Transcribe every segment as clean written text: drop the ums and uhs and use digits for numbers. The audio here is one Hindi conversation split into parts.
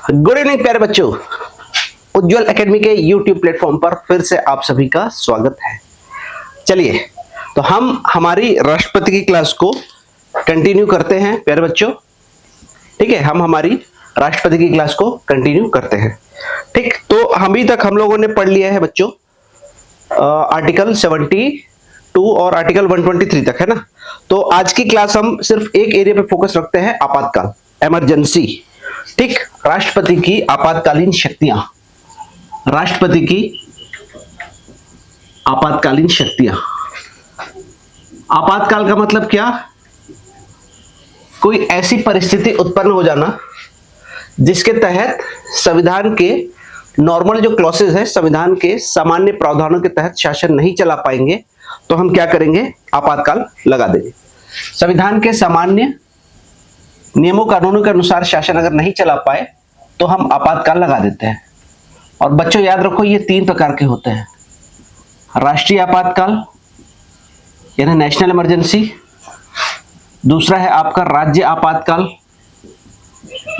गुड इवनिंग प्यारे बच्चों, उज्जवल एकेडमी के YouTube प्लेटफॉर्म पर फिर से आप सभी का स्वागत है। चलिए तो हम हमारी राष्ट्रपति की क्लास को कंटिन्यू करते हैं प्यारे बच्चों। ठीक है, हम हमारी राष्ट्रपति की क्लास को कंटिन्यू करते हैं। ठीक, तो अभी तक हम लोगों ने पढ़ लिया है बच्चों आर्टिकल 72 और आर्टिकल 123 तक, है ना। तो आज की क्लास हम सिर्फ एक एरिया पे फोकस रखते हैं, आपातकाल, इमरजेंसी। ठीक, राष्ट्रपति की आपातकालीन शक्तियां, राष्ट्रपति की आपातकालीन शक्तियां। आपातकाल का मतलब क्या? कोई ऐसी परिस्थिति उत्पन्न हो जाना जिसके तहत संविधान के नॉर्मल जो क्लॉसेज है, संविधान के सामान्य प्रावधानों के तहत शासन नहीं चला पाएंगे तो हम क्या करेंगे? आपातकाल लगा देंगे। संविधान के सामान्य नियमों कानूनों के अनुसार शासन अगर नहीं चला पाए तो हम आपातकाल लगा देते हैं। और बच्चों याद रखो, ये 3 प्रकार के होते हैं। राष्ट्रीय आपातकाल यानी नेशनल इमरजेंसी, दूसरा है आपका राज्य आपातकाल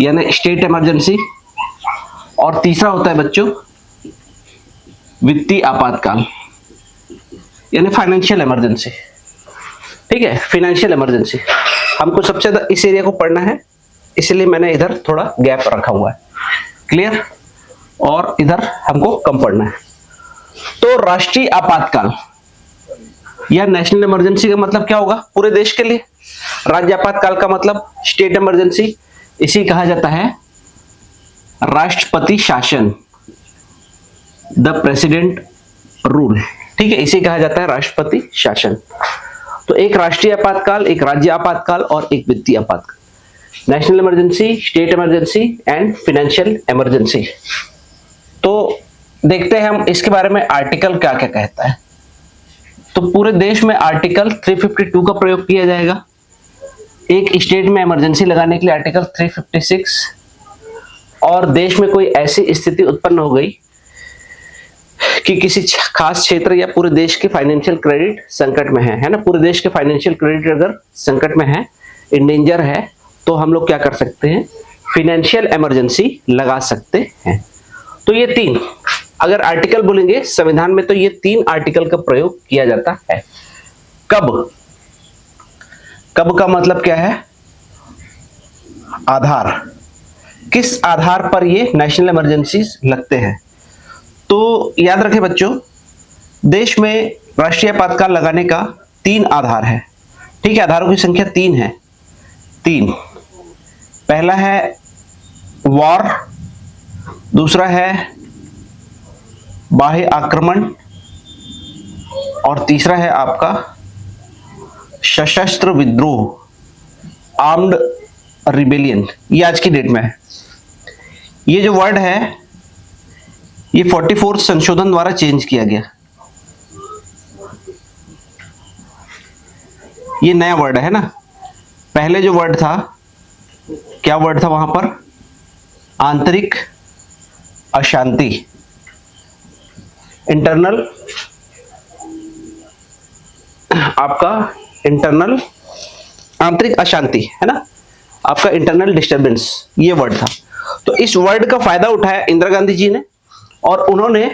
यानी स्टेट इमरजेंसी, और तीसरा होता है बच्चों वित्तीय आपातकाल यानी फाइनेंशियल इमरजेंसी। ठीक है, फाइनेंशियल इमरजेंसी। हमको सबसे ज्यादा इस एरिया को पढ़ना है, इसलिए मैंने इधर थोड़ा गैप रखा हुआ है। क्लियर? और इधर हमको कम पढ़ना है। तो राष्ट्रीय आपातकाल या नेशनल इमरजेंसी का मतलब क्या होगा? पूरे देश के लिए। राज्य आपातकाल का मतलब स्टेट इमरजेंसी, इसी कहा जाता है राष्ट्रपति शासन, द प्रेसिडेंट रूल। ठीक है, इसे कहा जाता है राष्ट्रपति शासन। तो एक राष्ट्रीय आपातकाल, एक राज्य आपातकाल और एक वित्तीय आपातकाल। National emergency, state emergency and financial emergency. तो देखते हैं हम इसके बारे में आर्टिकल क्या क्या कहता है। तो पूरे देश में आर्टिकल 352 का प्रयोग किया जाएगा। एक स्टेट में इमरजेंसी लगाने के लिए आर्टिकल 356। और देश में कोई ऐसी स्थिति उत्पन्न हो गई कि किसी खास क्षेत्र या पूरे देश के फाइनेंशियल क्रेडिट संकट में है ना, पूरे देश के फाइनेंशियल क्रेडिट अगर संकट में है, इंडेंजर है, तो हम लोग क्या कर सकते हैं? फाइनेंशियल इमरजेंसी लगा सकते हैं। तो ये 3 अगर आर्टिकल बोलेंगे संविधान में, तो ये 3 आर्टिकल का प्रयोग किया जाता है। कब? कब का मतलब क्या है? आधार। किस आधार पर ये नेशनल इमरजेंसीज लगते हैं? तो याद रखें बच्चों, देश में राष्ट्रीय आपातकाल लगाने का 3 आधार है। ठीक है, आधारों की संख्या 3 है। 3, पहला है वॉर, दूसरा है बाह्य आक्रमण, और तीसरा है आपका सशस्त्र विद्रोह, आर्म्ड रिबेलियन। ये आज की डेट में है। ये जो वर्ड है ये 44 संशोधन द्वारा चेंज किया गया। ये नया वर्ड है ना। पहले जो वर्ड था, क्या वर्ड था वहां पर? आंतरिक अशांति, इंटरनल, आपका इंटरनल आंतरिक अशांति, है ना, आपका इंटरनल डिस्टर्बेंस, ये वर्ड था। तो इस वर्ड का फायदा उठाया इंदिरा गांधी जी ने, और उन्होंने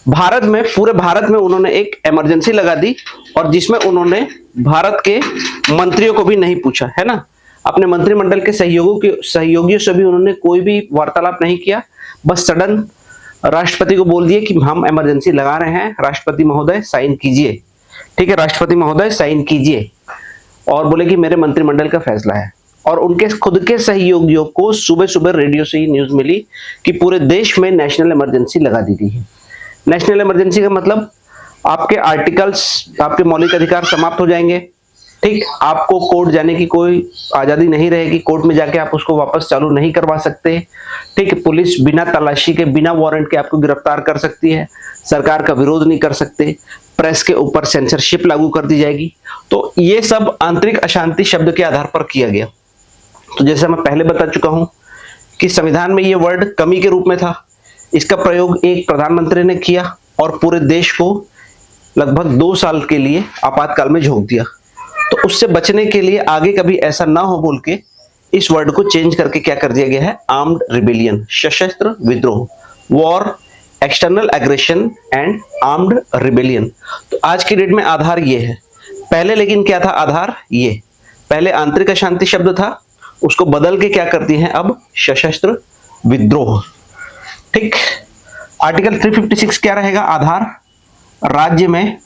भारत में, पूरे भारत में उन्होंने एक इमरजेंसी लगा दी, और जिसमें उन्होंने भारत के मंत्रियों को भी नहीं पूछा, है ना, अपने मंत्रिमंडल के सहयोगियों से भी उन्होंने कोई भी वार्तालाप नहीं किया। बस सडन राष्ट्रपति को बोल दिए कि हम इमरजेंसी लगा रहे हैं, राष्ट्रपति महोदय साइन कीजिए। ठीक है, राष्ट्रपति महोदय साइन कीजिए, और बोले कि मेरे मंत्रिमंडल का फैसला है। और उनके खुद के सहयोगियों को सुबह सुबह रेडियो से ही न्यूज मिली कि पूरे देश में नेशनल इमरजेंसी लगा दी गई है। नेशनल इमरजेंसी का मतलब आपके आर्टिकल्स, आपके मौलिक अधिकार समाप्त हो जाएंगे। ठीक, आपको कोर्ट जाने की कोई आजादी नहीं रहेगी, कोर्ट में जाके आप उसको वापस चालू नहीं करवा सकते। ठीक, पुलिस बिना तलाशी के, बिना वारंट के आपको गिरफ्तार कर सकती है, सरकार का विरोध नहीं कर सकते, प्रेस के ऊपर सेंसरशिप लागू कर दी जाएगी। तो ये सब आंतरिक अशांति शब्द के आधार पर किया गया। तो जैसे मैं पहले बता चुका हूं कि संविधान में ये वर्ड कमी के रूप में था। इसका प्रयोग एक प्रधानमंत्री ने किया और पूरे देश को लगभग 2 साल के लिए आपातकाल में झोंक दिया। तो उससे बचने के लिए आगे कभी ऐसा ना हो बोल के इस वर्ड को चेंज करके क्या कर दिया गया है, आर्म्ड रिबेलियन, सशस्त्र विद्रोह, war, external aggression and armed rebellion. तो आज की डेट में आधार ये है। पहले लेकिन क्या था आधार, ये पहले आंतरिक अशांति शब्द था, उसको बदल के क्या कर दिए हैं अब सशस्त्र विद्रोह। ठीक, आर्टिकल 356 क्या रहेगा आधार, राज्य में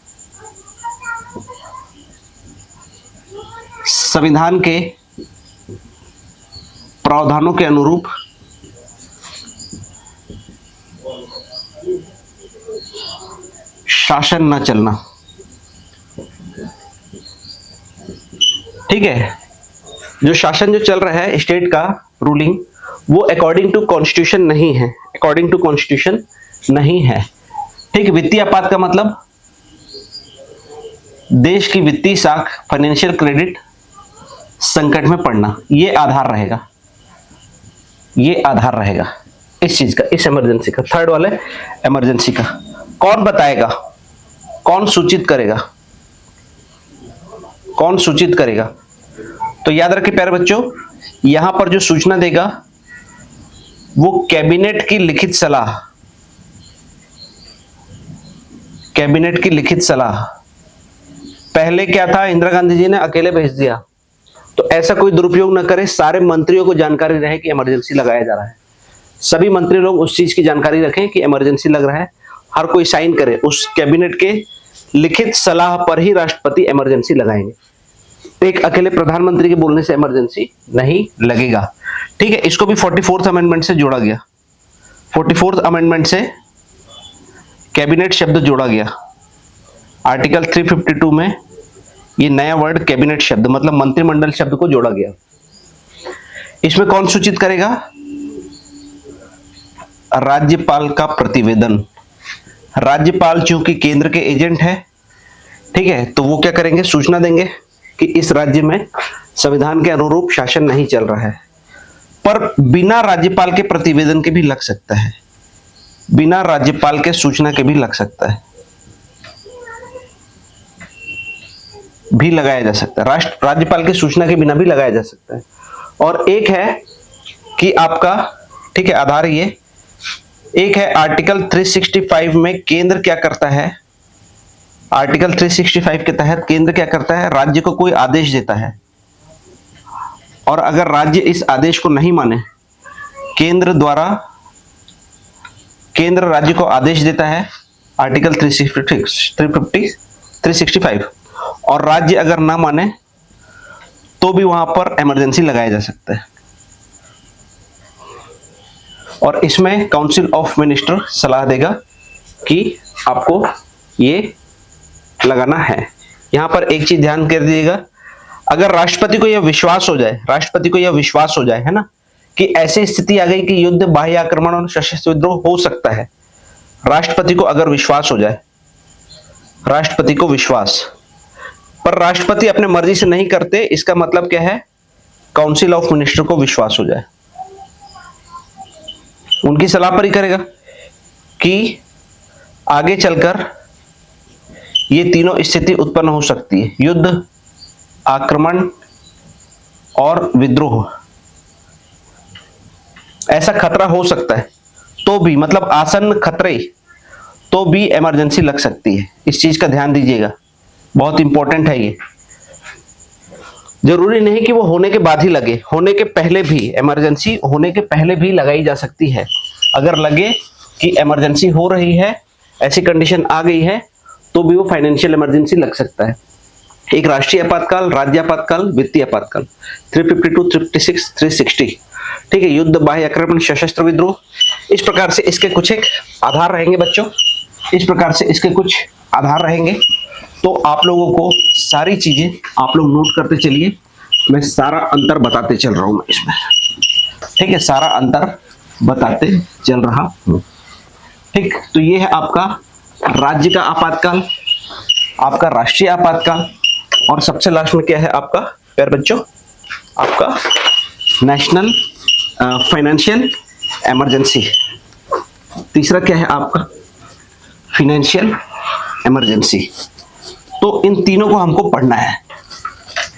संविधान के प्रावधानों के अनुरूप शासन न चलना। ठीक है, जो शासन जो चल रहा है स्टेट का रूलिंग, वो अकॉर्डिंग टू कॉन्स्टिट्यूशन नहीं है, अकॉर्डिंग टू कॉन्स्टिट्यूशन नहीं है। ठीक, वित्तीय आपात का मतलब देश की वित्तीय साख, फाइनेंशियल क्रेडिट संकट में पड़ना, ये आधार रहेगा, ये आधार रहेगा इस चीज का, इस इमरजेंसी का। थर्ड वाले इमरजेंसी का कौन बताएगा, कौन सूचित करेगा, कौन सूचित करेगा? तो याद रखिए प्यारे बच्चों, यहां पर जो सूचना देगा वो कैबिनेट की लिखित सलाह, कैबिनेट की लिखित सलाह। पहले क्या था, इंदिरा गांधी जी ने अकेले भेज दिया, तो ऐसा कोई दुरुपयोग न करे, सारे मंत्रियों को जानकारी रहे कि इमरजेंसी लगाया जा रहा है, सभी मंत्री लोग उस चीज की जानकारी रखें कि इमरजेंसी लग रहा है, हर कोई साइन करे, उस कैबिनेट के लिखित सलाह पर ही राष्ट्रपति इमरजेंसी लगाएंगे। एक अकेले प्रधानमंत्री के बोलने से इमरजेंसी नहीं लगेगा। ठीक है, इसको भी 44th अमेंडमेंट से जोड़ा गया, 44th अमेंडमेंट से कैबिनेट शब्द जोड़ा गया। आर्टिकल 352 में ये नया वर्ड कैबिनेट शब्द मतलब मंत्रिमंडल शब्द को जोड़ा गया। इसमें कौन सूचित करेगा, राज्यपाल का प्रतिवेदन। राज्यपाल चूंकि केंद्र के एजेंट है, ठीक है, तो वो क्या करेंगे, सूचना देंगे कि इस राज्य में संविधान के अनुरूप शासन नहीं चल रहा है। पर बिना राज्यपाल के प्रतिवेदन के भी लग सकता है, बिना राज्यपाल के सूचना के भी लग सकता है, भी लगाया जा सकता है, राज्यपाल की सूचना के बिना भी लगाया जा सकता है। और एक है कि आपका, ठीक है, आधार ये एक है आर्टिकल 365 में केंद्र क्या करता है, आर्टिकल 365 के तहत केंद्र क्या करता है, राज्य को कोई आदेश देता है, और अगर राज्य इस आदेश को नहीं माने, केंद्र द्वारा केंद्र राज्य को आदेश देता है, आर्टिकल 365, और राज्य अगर ना माने तो भी वहां पर इमरजेंसी लगाया जा सकता है। और इसमें काउंसिल ऑफ मिनिस्टर सलाह देगा कि आपको ये लगाना है। यहां पर एक चीज ध्यान कर दीजिएगा, अगर राष्ट्रपति को यह विश्वास हो जाए, राष्ट्रपति को यह विश्वास हो जाए, है ना, कि ऐसी स्थिति आ गई कि युद्ध, बाह्य आक्रमण और सशस्त्र विद्रोह हो सकता है, राष्ट्रपति को अगर विश्वास हो जाए, राष्ट्रपति को विश्वास, पर राष्ट्रपति अपने मर्जी से नहीं करते, इसका मतलब क्या है, काउंसिल ऑफ मिनिस्टर को विश्वास हो जाए, उनकी सलाह पर ही करेगा कि आगे चलकर ये तीनों स्थिति उत्पन्न हो सकती है, युद्ध, आक्रमण और विद्रोह, ऐसा खतरा हो सकता है, तो भी मतलब आसन्न खतरे, तो भी इमरजेंसी लग सकती है। इस चीज का ध्यान दीजिएगा, बहुत इंपॉर्टेंट है ये। जरूरी नहीं कि वो होने के बाद ही लगे, होने के पहले भी, इमरजेंसी होने के पहले भी लगाई जा सकती है। अगर लगे कि इमरजेंसी हो रही है, ऐसी कंडीशन आ गई है, तो भी वो फाइनेंशियल इमरजेंसी लग सकता है। एक राष्ट्रीय आपातकाल, राज्य आपातकाल, वित्तीय आपातकाल, 352, 356, 360, ठीक है, युद्ध, बाह्य आक्रमण, सशस्त्र विद्रोह, इस प्रकार से इसके कुछ एक आधार रहेंगे बच्चों, इस प्रकार से इसके कुछ आधार रहेंगे। तो आप लोगों को सारी चीजें आप लोग नोट करते चलिए, मैं सारा अंतर बताते चल रहा हूं मैं इसमें, ठीक है, सारा अंतर बताते चल रहा हूं। ठीक, तो ये है आपका राज्य का आपातकाल, आपका राष्ट्रीय आपातकाल, और सबसे लास्ट में क्या है आपका प्यारे बच्चों, आपका नेशनल फाइनेंशियल इमरजेंसी। तीसरा क्या है आपका फाइनेंशियल इमरजेंसी। तो इन तीनों को हमको पढ़ना है,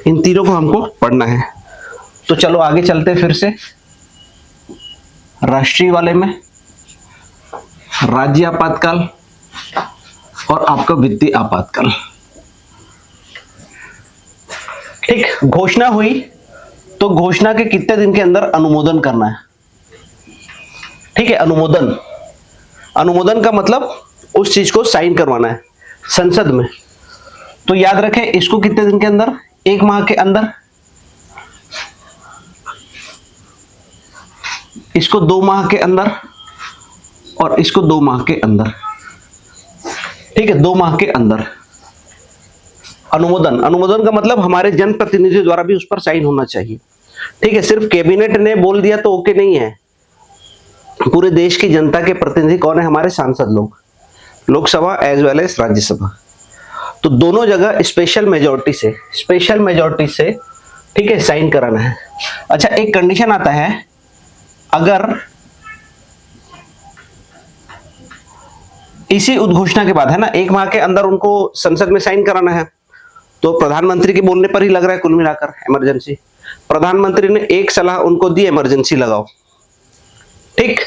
इन तीनों को हमको पढ़ना है। तो तो चलो आगे चलते फिर से राष्ट्रीय वाले में, राज्य आपातकाल और आपका वित्तीय आपातकाल। ठीक, घोषणा हुई तो घोषणा के कितने दिन के अंदर अनुमोदन करना है। ठीक है, अनुमोदन, अनुमोदन का मतलब उस चीज को साइन करवाना है संसद में। तो याद रखें इसको कितने दिन के अंदर, 1 माह के अंदर, इसको 2 माह के अंदर और इसको 2 माह के अंदर। ठीक है, 2 माह के अंदर अनुमोदन। अनुमोदन का मतलब हमारे जनप्रतिनिधि द्वारा भी उस पर साइन होना चाहिए। ठीक है, सिर्फ कैबिनेट ने बोल दिया तो ओके नहीं है, पूरे देश की जनता के प्रतिनिधि कौन है, हमारे सांसद लोग, Lok Sabha as well as Rajya Sabha. तो दोनों जगह स्पेशल मेजोरिटी से ठीक है साइन कराना है। अच्छा, एक कंडीशन आता है, अगर इसी उद्घोषणा के बाद है ना 1 माह के अंदर उनको संसद में साइन कराना है, तो प्रधानमंत्री के बोलने पर ही लग रहा है कुल मिलाकर इमरजेंसी। प्रधानमंत्री ने एक सलाह उनको दी, इमरजेंसी लगाओ। ठीक,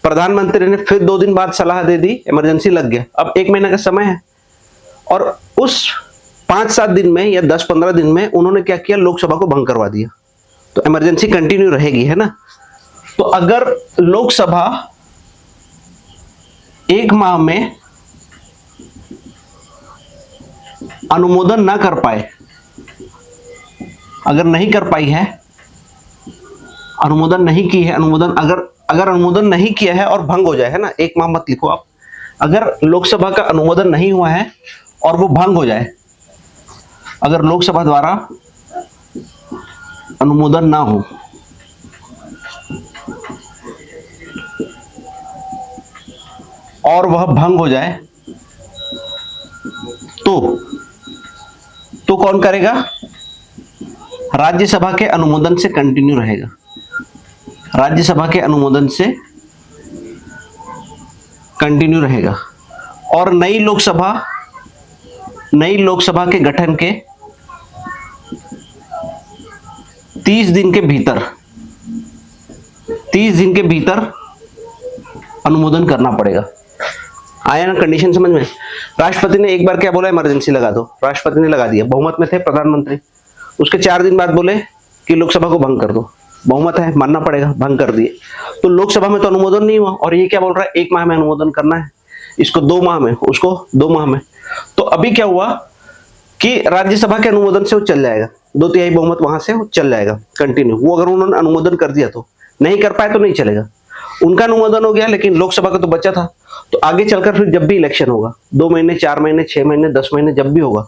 प्रधानमंत्री ने फिर 2 दिन बाद सलाह दे दी, इमरजेंसी लग गया। अब 1 महीने का समय है और उस 5-7 दिन में या 10-15 दिन में उन्होंने क्या किया, लोकसभा को भंग करवा दिया, तो इमरजेंसी कंटिन्यू रहेगी, है ना। तो अगर लोकसभा 1 माह में अनुमोदन ना कर पाए, अगर नहीं कर पाई है, अनुमोदन नहीं की है, अनुमोदन अगर अनुमोदन नहीं किया है और भंग हो जाए, है ना, 1 माह मत लिखो आप, अगर लोकसभा का अनुमोदन नहीं हुआ है और वो भंग हो जाए, अगर लोकसभा द्वारा अनुमोदन ना हो और वह भंग हो जाए, तो कौन करेगा, राज्यसभा के अनुमोदन से कंटिन्यू रहेगा, राज्यसभा के अनुमोदन से कंटिन्यू रहेगा। और नई लोकसभा के गठन के 30 दिन के भीतर अनुमोदन करना पड़ेगा। आया ना कंडीशन समझ में। राष्ट्रपति ने एक बार क्या बोला, इमरजेंसी लगा दो, राष्ट्रपति ने लगा दिया, बहुमत में थे प्रधानमंत्री, उसके 4 दिन बाद बोले कि लोकसभा को भंग कर दो, बहुमत है मानना पड़ेगा, भंग कर दिए। तो लोकसभा में तो अनुमोदन नहीं हुआ और ये क्या बोल रहा है, 1 माह में अनुमोदन करना है, इसको 2 माह में, उसको 2 माह में। तो अभी क्या हुआ कि राज्यसभा के अनुमोदन से वो चल जाएगा, 2/3 बहुमत वहां से वो चल जाएगा कंटिन्यू। वो अगर उन्होंने अनुमोदन कर दिया तो, नहीं कर पाए तो नहीं चलेगा। उनका अनुमोदन हो गया लेकिन लोकसभा का तो बचा था, तो आगे चलकर फिर जब भी इलेक्शन होगा, 2 महीने, 4 महीने, 6 महीने, 10 महीने जब भी होगा,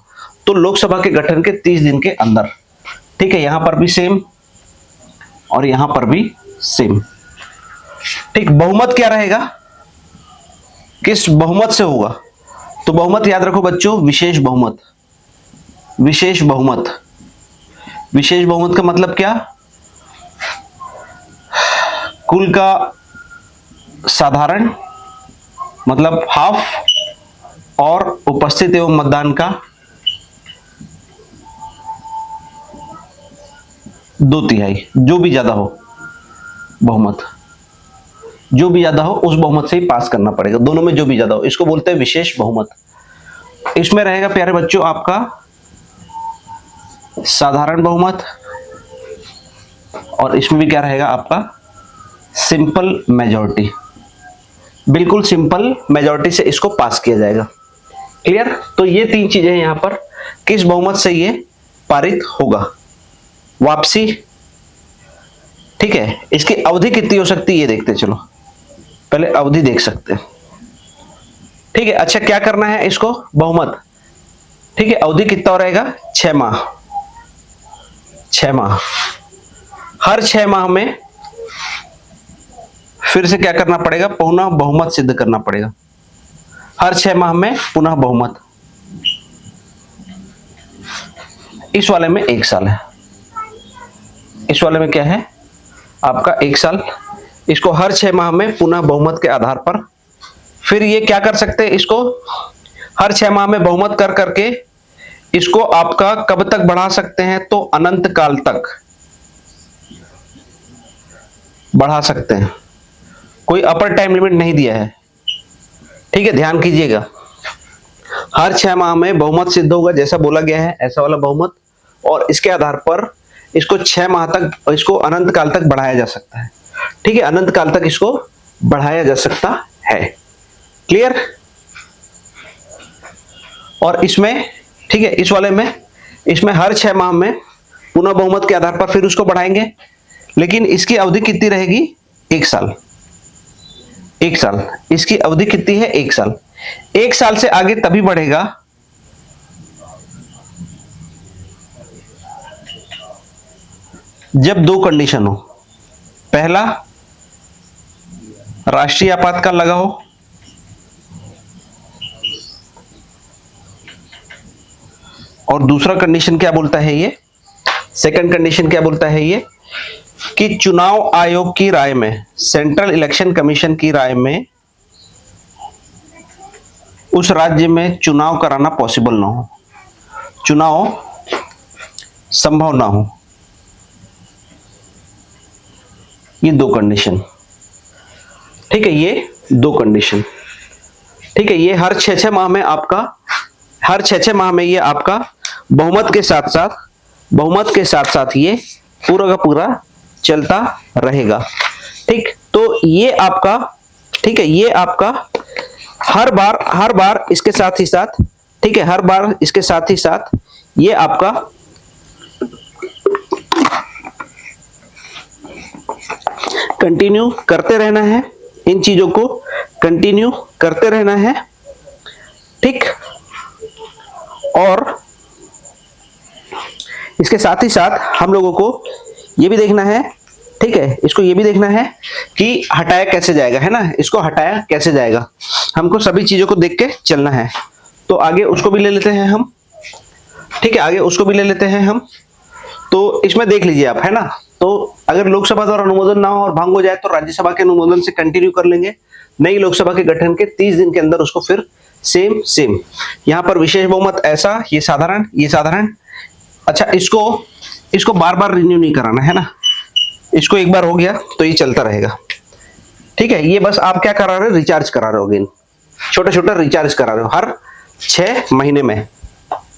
तो लोकसभा के गठन के 30 दिन के अंदर। ठीक है, यहां पर भी सेम और यहां पर भी सेम। ठीक, बहुमत क्या रहेगा, किस बहुमत से होगा, तो बहुमत याद रखो बच्चों, विशेष बहुमत। विशेष बहुमत का मतलब क्या, कुल का साधारण मतलब हाफ और उपस्थित एवं मतदान का 2/3, जो भी ज्यादा हो बहुमत, जो भी ज्यादा हो उस बहुमत से ही पास करना पड़ेगा, दोनों में जो भी ज्यादा हो, इसको बोलते हैं विशेष बहुमत। इसमें रहेगा प्यारे बच्चों आपका साधारण बहुमत और इसमें भी क्या रहेगा आपका सिंपल मेजॉरिटी। बिल्कुल सिंपल मेजॉरिटी से इसको पास किया जाएगा। क्लियर। तो ये 3 चीजें हैं यहां पर, किस बहुमत से ये पारित होगा। वापसी, ठीक है, इसकी अवधि कितनी हो सकती है ये देखते चलो, पहले अवधि देख सकते हैं। ठीक है, अच्छा क्या करना है इसको, बहुमत, ठीक है, अवधि कितना हो रहेगा 6 माह। 6 माह, हर 6 माह में फिर से क्या करना पड़ेगा, पुनः बहुमत सिद्ध करना पड़ेगा। हर 6 माह में पुनः बहुमत। इस वाले में 1 साल है, इस वाले में क्या है आपका 1 साल। इसको हर 6 माह में पुनः बहुमत के आधार पर, फिर ये क्या कर सकते हैं, इसको हर 6 माह में बहुमत कर करके इसको आपका कब तक बढ़ा सकते हैं, तो अनंत काल तक, बढ़ा सकते हैं, कोई अपर टाइम लिमिट नहीं दिया है। ठीक है, ध्यान कीजिएगा, हर 6 माह में बहुमत सिद्ध होगा जैसा बोला गया है, ऐसा वाला बहुमत, और इसके आधार पर इसको 6 माह तक, इसको अनंत काल तक बढ़ाया जा सकता है। ठीक है, अनंत काल तक इसको बढ़ाया जा सकता है। क्लियर? और इसमें, ठीक है, इस वाले में, इसमें हर 6 माह में पुनः बहुमत के आधार पर फिर उसको बढ़ाएंगे, लेकिन इसकी अवधि कितनी रहेगी? 1 साल। 1 साल इसकी अवधि कितनी है? 1 साल। 1 साल से आगे तभी बढ़ेगा जब 2 कंडीशन हो। पहला, राष्ट्रीय आपातकाल लगा हो, और दूसरा कंडीशन क्या बोलता है ये, सेकंड कंडीशन क्या बोलता है ये, कि चुनाव आयोग की राय में, सेंट्रल इलेक्शन कमीशन की राय में, उस राज्य में चुनाव कराना पॉसिबल ना हो, चुनाव संभव ना हो। ये 2 कंडीशन। ठीक है, ये 2 कंडीशन। ठीक है, ये हर 6-6 माह में आपका, हर 6-6 माह में ये आपका बहुमत के साथ साथ ये पूरा का पूरा चलता रहेगा। ठीक, तो ये आपका, ठीक है, ये आपका हर बार इसके साथ ही साथ, ठीक है, हर बार इसके साथ ही साथ ये आपका कंटिन्यू करते रहना है, इन चीजों को कंटिन्यू करते रहना है। ठीक, और इसके साथ ही साथ हम लोगों को ये भी देखना है, ठीक है, इसको ये भी देखना है कि हटाया कैसे जाएगा, है ना, इसको हटाया कैसे जाएगा, हमको सभी चीजों को देख के चलना है। तो आगे उसको भी ले लेते हैं हम। ठीक है, आगे उसको भी ले लेते हैं हम। तो इसमें देख लीजिए आप, है ना, तो अगर लोकसभा द्वारा अनुमोदन ना हो और भंग हो जाए तो राज्यसभा के अनुमोदन से कंटिन्यू कर लेंगे। नई लोकसभा के गठन के 30 दिन के अंदर उसको फिर सेम यहाँ पर विशेष बहुमत ऐसा, ये साधारण। अच्छा, इसको बार बार रिन्यू नहीं कराना, है ना, इसको एक बार हो गया तो ये चलता रहेगा। ठीक है, ये बस आप क्या करा रहे हो, रिचार्ज करा रहे हो, छोटा रिचार्ज करा रहे हो हर 6 महीने में।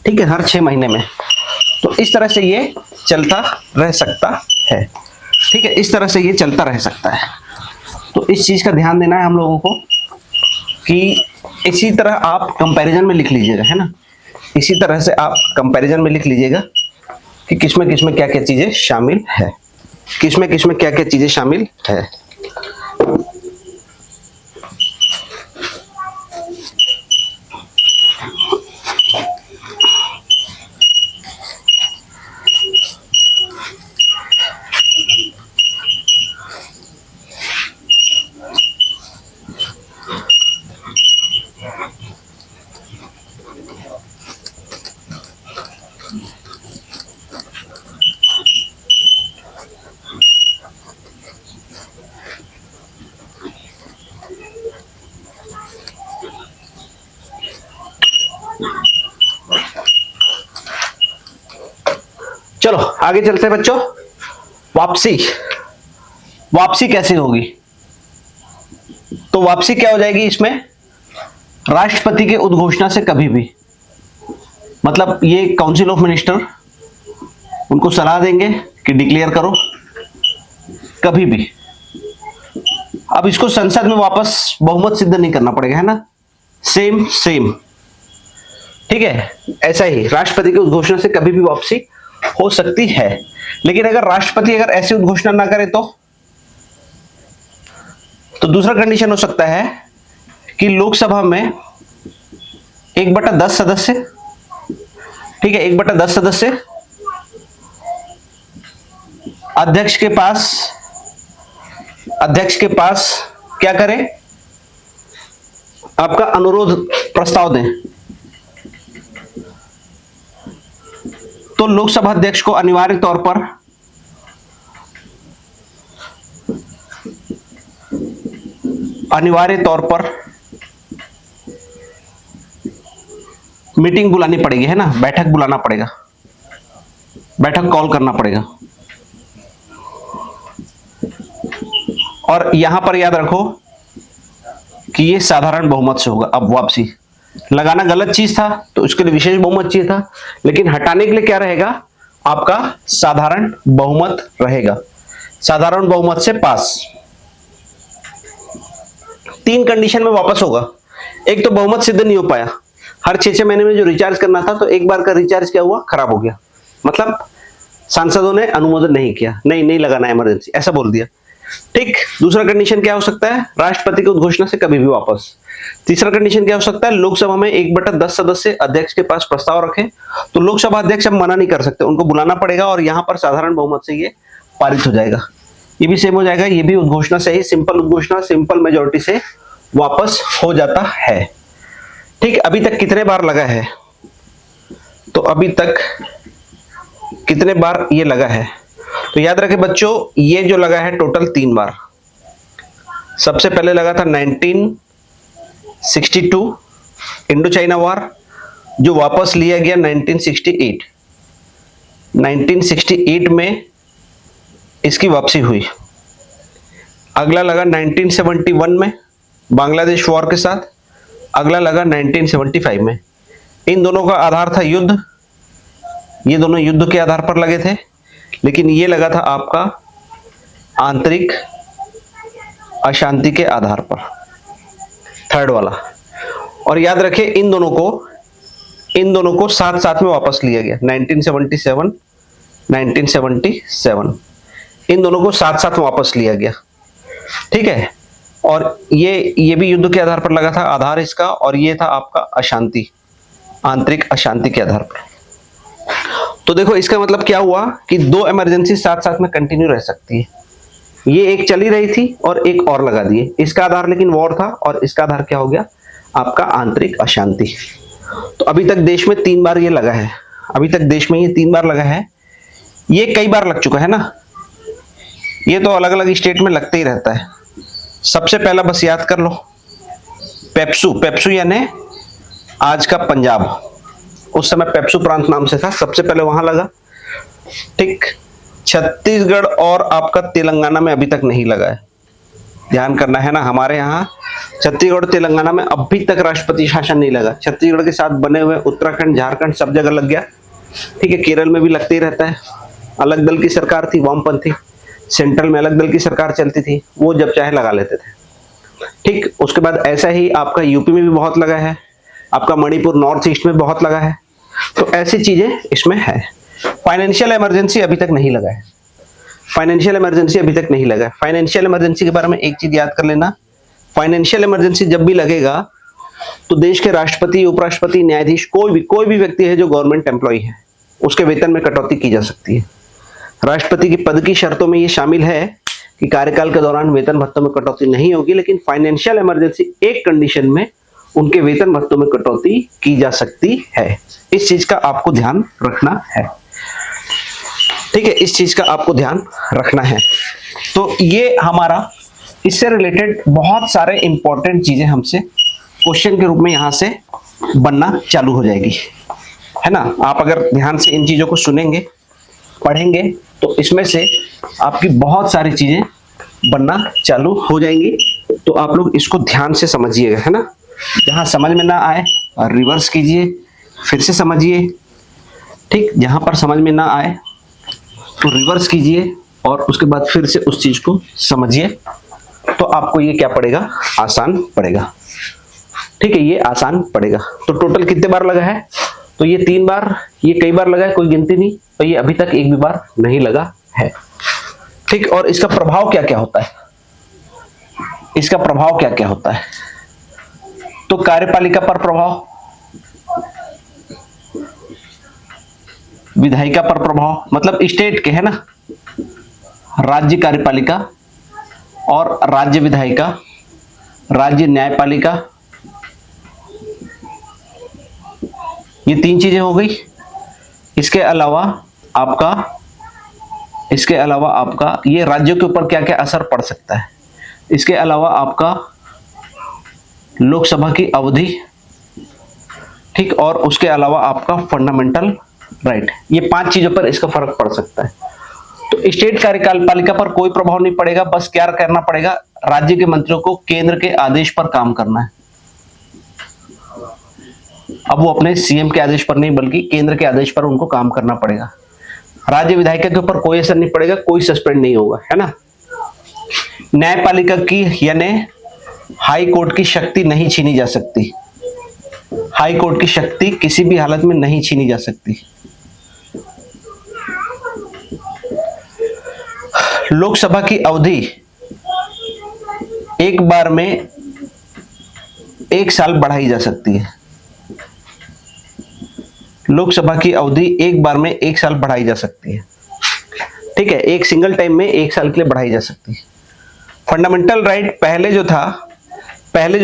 ठीक है, हर 6 महीने में। तो इस तरह से ये चलता रह सकता है। ठीक है, इस तरह से ये चलता रह सकता है। तो इस चीज का ध्यान देना है हम लोगों को कि इसी तरह आप कंपैरिजन में लिख लीजिएगा, है ना, इसी तरह से आप कंपैरिजन में लिख लीजिएगा कि किसमें क्या क्या चीजें शामिल है, किसमें क्या क्या चीजें शामिल है। चलो आगे चलते हैं बच्चों। वापसी कैसे होगी? तो वापसी क्या हो जाएगी इसमें, राष्ट्रपति के उद्घोषणा से कभी भी, मतलब ये काउंसिल ऑफ मिनिस्टर उनको सलाह देंगे कि डिक्लेयर करो कभी भी। अब इसको संसद में वापस बहुमत सिद्ध नहीं करना पड़ेगा, है ना, सेम। ठीक है, ऐसा ही राष्ट्रपति की उद्घोषणा से कभी भी वापसी हो सकती है। लेकिन अगर राष्ट्रपति ऐसी उद्घोषणा ना करे तो दूसरा कंडीशन हो सकता है कि लोकसभा में 1/10 सदस्य, ठीक है, 1/10 सदस्य अध्यक्ष के पास क्या करें, आपका अनुरोध प्रस्ताव दें। तो लोकसभा अध्यक्ष को अनिवार्य तौर पर मीटिंग बुलानी पड़ेगी, है ना, बैठक बुलाना पड़ेगा, बैठक कॉल करना पड़ेगा। और यहां पर याद रखो कि ये साधारण बहुमत से होगा। अब वापसी लगाना गलत चीज था तो उसके लिए विशेष बहुमत चाहिए था, लेकिन हटाने के लिए क्या रहेगा, आपका साधारण बहुमत रहेगा। साधारण बहुमत से पास। 3 कंडीशन में वापस होगा। एक तो बहुमत सिद्ध नहीं हो पाया, हर 6 महीने में जो रिचार्ज करना था तो एक बार का रिचार्ज क्या हुआ, खराब हो गया, मतलब सांसदों ने अनुमोदन नहीं किया, नहीं लगाना इमरजेंसी, ऐसा बोल दिया। ठीक। दूसरा कंडीशन क्या हो सकता है, राष्ट्रपति की उद्घोषणा से कभी भी वापस। तीसरा कंडीशन क्या हो सकता है, लोकसभा में 1/10 सदस्य अध्यक्ष के पास प्रस्ताव रखे तो लोकसभा अध्यक्ष अब मना नहीं कर सकते, उनको बुलाना पड़ेगा और यहां पर साधारण बहुमत से ये पारित हो जाएगा। ये भी सेम हो जाएगा, ये भी उद्घोषणा से ही, सिंपल उद्घोषणा सिंपल मेजोरिटी से वापस हो जाता है। ठीक। अभी तक कितने बार लगा है, तो अभी तक कितने बार ये लगा है, तो याद रखें बच्चों, ये जो लगा है टोटल 3 बार। सबसे पहले लगा था 1962 इंडो चाइना वार, जो वापस लिया गया 1968। 1968 में इसकी वापसी हुई। अगला लगा 1971 में बांग्लादेश वॉर के साथ, अगला लगा 1975 में। इन दोनों का आधार था युद्ध, ये दोनों युद्ध के आधार पर लगे थे, लेकिन ये लगा था आपका आंतरिक अशांति के आधार पर, थर्ड वाला। और याद रखें इन दोनों को साथ साथ में वापस लिया गया 1977 इन दोनों को साथ साथ में वापस लिया गया। ठीक है। और ये भी युद्ध के आधार पर लगा था, आधार इसका, और ये था आपका अशांति, आंतरिक अशांति के आधार पर। तो देखो इसका मतलब क्या हुआ कि 2 इमरजेंसी साथ साथ में कंटिन्यू रह सकती है। ये एक चली रही थी और एक और लगा दिए, इसका आधार लेकिन वॉर था और इसका आधार क्या हो गया, आपका आंतरिक अशांति। तो अभी तक देश में 3 बार ये लगा है, अभी तक देश में ये 3 बार लगा है। ये कई बार लग चुका है ना, ये तो अलग अलग स्टेट में लगते ही रहता है। सबसे पहला बस याद कर लो, पेप्सू यानी आज का पंजाब, उस समय पेप्सू प्रांत नाम से था, सबसे पहले वहां लगा। ठीक। छत्तीसगढ़ और आपका तेलंगाना में अभी तक नहीं लगा है, ध्यान करना है ना। हमारे यहाँ छत्तीसगढ़ तेलंगाना में अभी तक राष्ट्रपति शासन नहीं लगा। छत्तीसगढ़ के साथ बने हुए उत्तराखंड, झारखंड सब जगह लग गया। ठीक है। केरल में भी लगते ही रहता है। अलग दल की सरकार थी, वामपंथी, सेंट्रल में अलग दल की सरकार चलती थी, वो जब चाहे लगा लेते थे। ठीक। उसके बाद ऐसा ही आपका यूपी में भी बहुत लगा है, आपका मणिपुर नॉर्थ ईस्ट में बहुत लगा है। तो ऐसी चीजें इसमें है। फाइनेंशियल इमरजेंसी अभी तक नहीं लगा है, फाइनेंशियल इमरजेंसी अभी तक नहीं लगा है। फाइनेंशियल इमरजेंसी के बारे में एक चीज याद कर लेना, फाइनेंशियल इमरजेंसी जब भी लगेगा तो देश के राष्ट्रपति, उपराष्ट्रपति, न्यायाधीश, कोई भी व्यक्ति है जो गवर्नमेंट एम्प्लॉय है, उसके वेतन में कटौती की जा सकती है। राष्ट्रपति की पद की शर्तों में ये शामिल है कि कार्यकाल के दौरान वेतन भत्तों में कटौती नहीं होगी, लेकिन फाइनेंशियल इमरजेंसी एक कंडीशन में उनके वेतन भत्तों में कटौती की जा सकती है। इस चीज का आपको ध्यान रखना है। ठीक है, इस चीज का आपको ध्यान रखना है। तो ये हमारा इससे रिलेटेड बहुत सारे इंपॉर्टेंट चीजें हमसे क्वेश्चन के रूप में यहां से बनना चालू हो जाएगी, है ना। आप अगर ध्यान से इन चीजों को सुनेंगे, पढ़ेंगे, तो इसमें से आपकी बहुत सारी चीजें बनना चालू हो जाएंगी। तो आप लोग इसको ध्यान से समझिएगा, है ना। जहां समझ में ना आए रिवर्स कीजिए, फिर से समझिए। ठीक। जहां पर समझ में ना आए तो रिवर्स कीजिए और उसके बाद फिर से उस चीज को समझिए, तो आपको ये क्या पड़ेगा, आसान पड़ेगा। ठीक है, ये आसान पड़ेगा। तो टोटल कितने बार लगा है, तो ये 3 बार, ये कई बार लगा है, कोई गिनती नहीं, तो ये अभी तक एक भी बार नहीं लगा है। ठीक। और इसका प्रभाव क्या क्या होता है, इसका प्रभाव क्या क्या होता है, तो कार्यपालिका पर प्रभाव, विधायिका पर प्रभाव, मतलब स्टेट के, है ना, राज्य कार्यपालिका और राज्य विधायिका, राज्य न्यायपालिका, ये 3 चीजें हो गई। इसके अलावा आपका ये राज्यों के ऊपर क्या क्या असर पड़ सकता है, इसके अलावा आपका लोकसभा की अवधि, ठीक, और उसके अलावा आपका फंडामेंटल राइट, ये 5 चीजों पर इसका फर्क पड़ सकता है। तो स्टेट कार्यपालिका पर कोई प्रभाव नहीं पड़ेगा, बस क्या करना पड़ेगा, राज्य के मंत्रियों को केंद्र के आदेश पर काम करना है। अब वो अपने सीएम के आदेश पर नहीं बल्कि केंद्र के आदेश पर उनको काम करना पड़ेगा। राज्य विधायिका के ऊपर कोई असर नहीं पड़ेगा, कोई सस्पेंड नहीं होगा, है ना। न्यायपालिका की यानी हाई कोर्ट की शक्ति नहीं छीनी जा सकती। हाई कोर्ट की शक्ति किसी भी हालत में नहीं छीनी जा सकती। लोकसभा की अवधि एक बार में 1 साल बढ़ाई जा सकती है। लोकसभा की अवधि एक बार में 1 साल बढ़ाई जा सकती है, ठीक है, एक सिंगल टाइम में 1 साल के लिए बढ़ाई जा सकती है। फंडामेंटल राइट पहले जो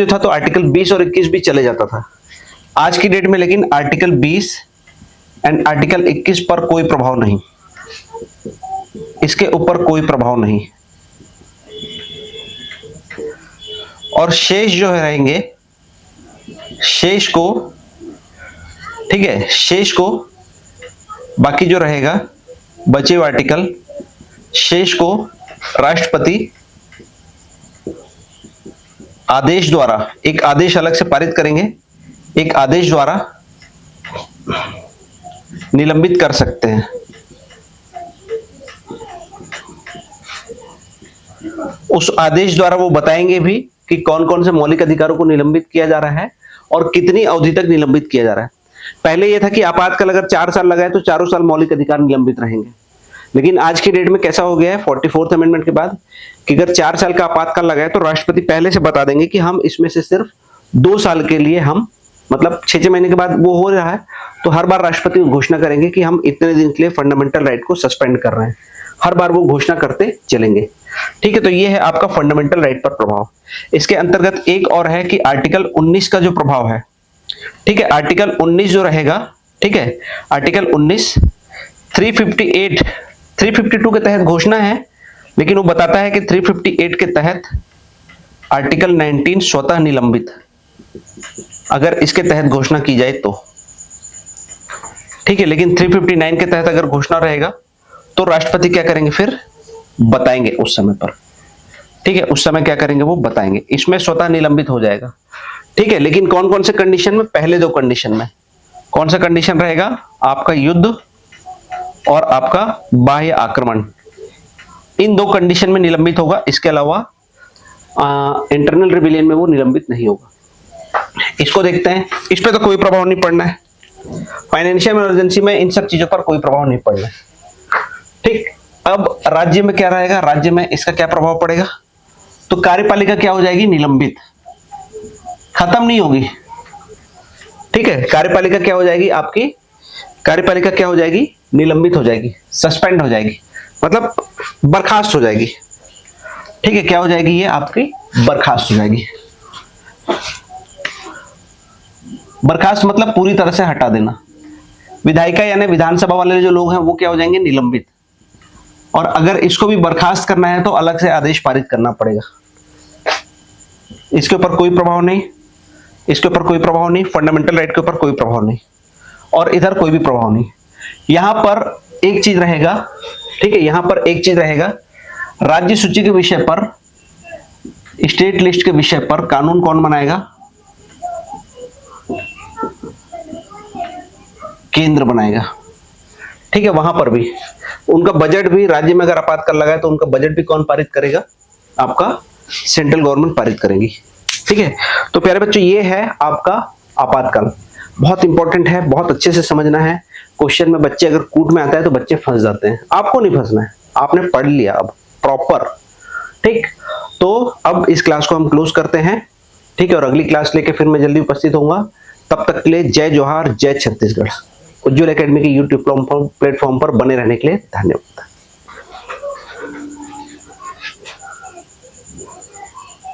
था तो आर्टिकल 20 और 21 भी चले जाता था। आज की डेट में लेकिन आर्टिकल 20 एंड आर्टिकल 21 पर कोई प्रभाव नहीं, इसके ऊपर कोई प्रभाव नहीं। और शेष जो रहेंगे, शेष को, ठीक है, शेष को बाकी जो रहेगा बचे हुए आर्टिकल, शेष को राष्ट्रपति आदेश द्वारा, एक आदेश अलग से पारित करेंगे, एक आदेश द्वारा निलंबित कर सकते हैं। उस आदेश द्वारा वो बताएंगे भी कि कौन कौन से मौलिक अधिकारों को निलंबित किया जा रहा है और कितनी अवधि तक निलंबित किया जा रहा है। पहले यह था कि आपातकाल अगर 4 साल लगा है तो 4 साल मौलिक अधिकार निलंबित रहेंगे, लेकिन आज की डेट में कैसा हो गया है 44th अमेंडमेंट के बाद कि अगर 4 साल का आपातकाल लगा है तो राष्ट्रपति पहले से बता देंगे कि हम इसमें से सिर्फ 2 साल के लिए, हम मतलब 6 महीने के बाद वो हो रहा है तो हर बार राष्ट्रपति घोषणा करेंगे कि हम इतने दिन के लिए फंडामेंटल राइट को सस्पेंड कर रहे हैं। हर बार वो घोषणा करते चलेंगे, ठीक है। तो ये है आपका फंडामेंटल राइट पर प्रभाव। इसके अंतर्गत एक और है कि आर्टिकल 19 का जो प्रभाव है, ठीक है, आर्टिकल 19 जो रहेगा, ठीक है, आर्टिकल 19 352 के तहत घोषणा है, लेकिन वो बताता है कि 358 के तहत आर्टिकल 19 स्वतः निलंबित, अगर इसके तहत घोषणा की जाए तो, ठीक है। लेकिन 359 के तहत अगर घोषणा रहेगा तो राष्ट्रपति क्या करेंगे, फिर बताएंगे उस समय पर, ठीक है, उस समय क्या करेंगे वो बताएंगे, इसमें स्वतः निलंबित हो जाएगा, ठीक है। लेकिन कौन कौन से कंडीशन में, पहले 2 कंडीशन में, कौन सा कंडीशन रहेगा, आपका युद्ध और आपका बाह्य आक्रमण, इन 2 कंडीशन में निलंबित होगा। इसके अलावा इंटरनल रिबेलियन में वो निलंबित नहीं होगा। इसको देखते हैं, इस पे तो कोई प्रभाव नहीं पड़ना है। फाइनेंशियल इमरजेंसी में इन सब चीजों पर कोई प्रभाव नहीं पड़ना है, ठीक। अब राज्य में क्या रहेगा, राज्य में इसका क्या प्रभाव पड़ेगा, तो कार्यपालिका क्या हो जाएगी, निलंबित, खत्म नहीं होगी, ठीक है। कार्यपालिका क्या हो जाएगी, आपकी कार्यपालिका क्या हो जाएगी, निलंबित हो जाएगी, सस्पेंड हो जाएगी, मतलब बर्खास्त हो जाएगी, ठीक है। क्या हो जाएगी, ये आपकी बर्खास्त हो जाएगी। बर्खास्त मतलब पूरी तरह से हटा देना। विधायिका यानी विधानसभा वाले जो लोग हैं वो क्या हो जाएंगे, निलंबित। और अगर इसको भी बर्खास्त करना है तो अलग से आदेश पारित करना पड़ेगा। इसके ऊपर कोई प्रभाव नहीं, इसके ऊपर कोई प्रभाव नहीं, फंडामेंटल राइट के ऊपर कोई प्रभाव नहीं, और इधर कोई भी प्रभाव नहीं। यहां पर एक चीज रहेगा, ठीक है, यहां पर एक चीज रहेगा, राज्य सूची के विषय पर, स्टेट लिस्ट के विषय पर कानून कौन बनाएगा, केंद्र बनाएगा, ठीक है। वहां पर भी उनका बजट भी, राज्य में अगर आपातकाल लगा है तो उनका बजट भी कौन पारित करेगा, आपका सेंट्रल गवर्नमेंट पारित करेगी, ठीक है। तो प्यारे बच्चों, ये है आपका आपातकाल, बहुत इंपॉर्टेंट है, बहुत अच्छे से समझना है। क्वेश्चन में बच्चे अगर कूट में आता है तो बच्चे फंस जाते हैं, आपको नहीं फंसना है, आपने पढ़ लिया अब प्रॉपर, ठीक। तो अब इस क्लास को हम क्लोज करते हैं, ठीक है, और अगली क्लास लेके फिर मैं जल्दी उपस्थित होऊंगा। तब तक के लिए जय जोहार, जय छत्तीसगढ़। उज्ज्वल एकेडमी के यूट्यूब प्लेटफॉर्म पर बने रहने के लिए धन्यवाद।